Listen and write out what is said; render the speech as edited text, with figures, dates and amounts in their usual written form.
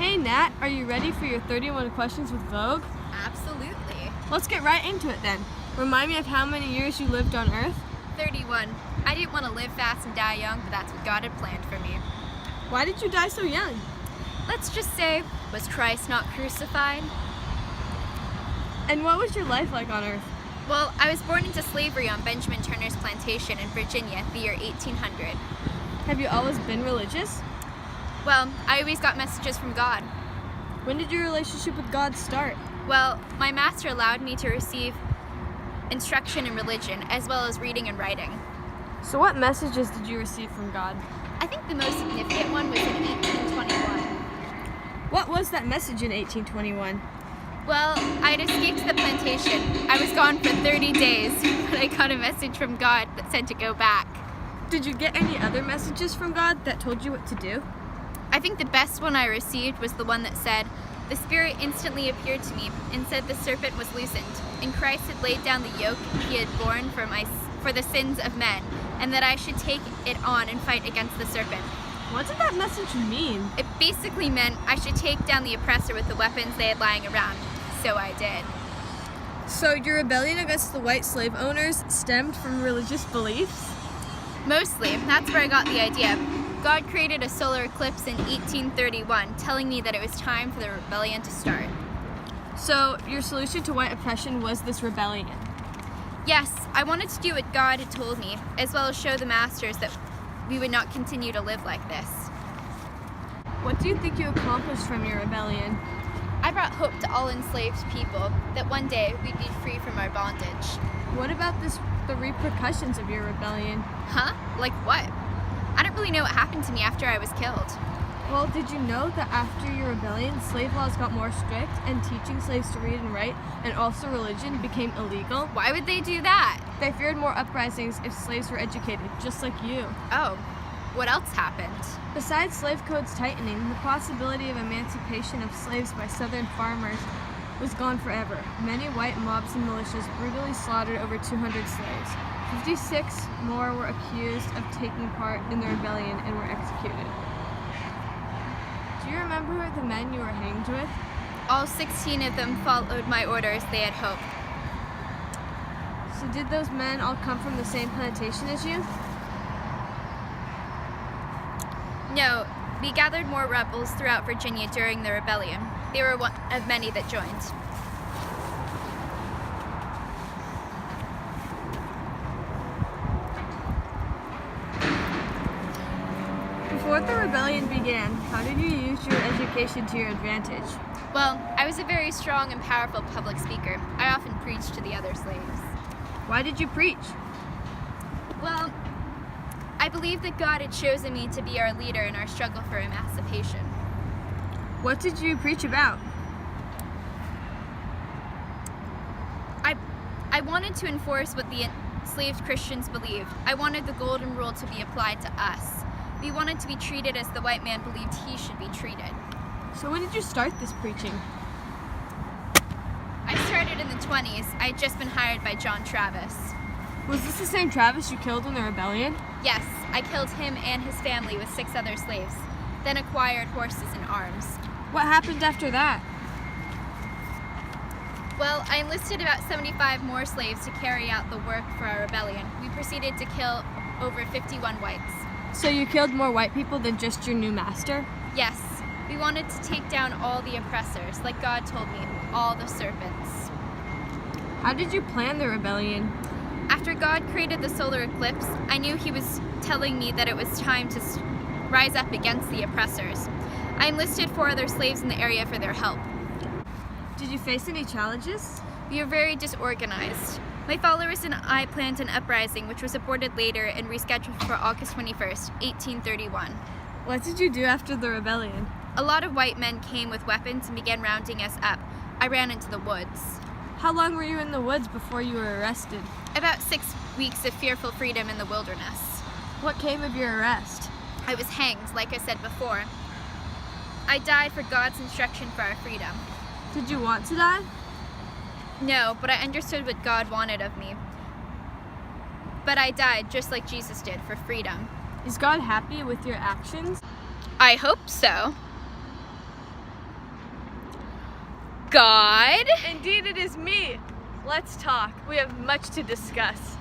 Hey Nat, are you ready for your 31 questions with Vogue? Absolutely. Let's get right into it then. Remind me of how many years you lived on Earth? 31. I didn't want to live fast and die young, but that's what God had planned for me. Why did you die so young? Let's just say, was Christ not crucified? And what was your life like on Earth? Well, I was born into slavery on Benjamin Turner's plantation in Virginia, the year 1800. Have you always been religious? Well, I always got messages from God. When did your relationship with God start? Well, my master allowed me to receive instruction in religion, as well as reading and writing. So what messages did you receive from God? I think the most significant one was in 1821. What was that message in 1821? Well, I had escaped the plantation. I was gone for 30 days, but I got a message from God that said to go back. Did you get any other messages from God that told you what to do? I think the best one I received was the one that said, "The Spirit instantly appeared to me and said the serpent was loosened, and Christ had laid down the yoke he had borne for the sins of men, and that I should take it on and fight against the serpent." What did that message mean? It basically meant I should take down the oppressor with the weapons they had lying around. So I did. So your rebellion against the white slave owners stemmed from religious beliefs? Mostly. That's where I got the idea. God created a solar eclipse in 1831, telling me that it was time for the rebellion to start. So your solution to white oppression was this rebellion? Yes, I wanted to do what God had told me, as well as show the masters that we would not continue to live like this. What do you think you accomplished from your rebellion? I brought hope to all enslaved people that one day we'd be free from our bondage. What about the repercussions of your rebellion? Huh? Like what? I don't really know what happened to me after I was killed. Well, did you know that after your rebellion, slave laws got more strict and teaching slaves to read and write and also religion became illegal? Why would they do that? They feared more uprisings if slaves were educated, just like you. Oh, what else happened? Besides slave codes tightening, the possibility of emancipation of slaves by Southern farmers was gone forever. Many white mobs and militias brutally slaughtered over 200 slaves. 56 more were accused of taking part in the rebellion and were executed. Do you remember the men you were hanged with? All 16 of them followed my orders they had hoped. So did those men all come from the same plantation as you? No, we gathered more rebels throughout Virginia during the rebellion. They were one of many that joined. Before the rebellion began, how did you use your education to your advantage? Well, I was a very strong and powerful public speaker. I often preached to the other slaves. Why did you preach? Well, I believe that God had chosen me to be our leader in our struggle for emancipation. What did you preach about? I wanted to enforce what the enslaved Christians believed. I wanted the golden rule to be applied to us. We wanted to be treated as the white man believed he should be treated. So when did you start this preaching? I started in the 20s. I had just been hired by John Travis. Was this the same Travis you killed in the rebellion? Yes, I killed him and his family with 6 other slaves, then acquired horses and arms. What happened after that? Well, I enlisted about 75 more slaves to carry out the work for our rebellion. We proceeded to kill over 51 whites. So you killed more white people than just your new master? Yes, we wanted to take down all the oppressors, like God told me, all the serpents. How did you plan the rebellion? After God created the solar eclipse, I knew he was telling me that it was time to rise up against the oppressors. I enlisted 4 other slaves in the area for their help. Did you face any challenges? We were very disorganized. My followers and I planned an uprising, which was aborted later and rescheduled for August 21st, 1831. What did you do after the rebellion? A lot of white men came with weapons and began rounding us up. I ran into the woods. How long were you in the woods before you were arrested? About 6 weeks of fearful freedom in the wilderness. What came of your arrest? I was hanged, like I said before. I died for God's instruction for our freedom. Did you want to die? No, but I understood what God wanted of me. But I died just like Jesus did for freedom. Is God happy with your actions? I hope so. God. Indeed, it is me. Let's talk. We have much to discuss.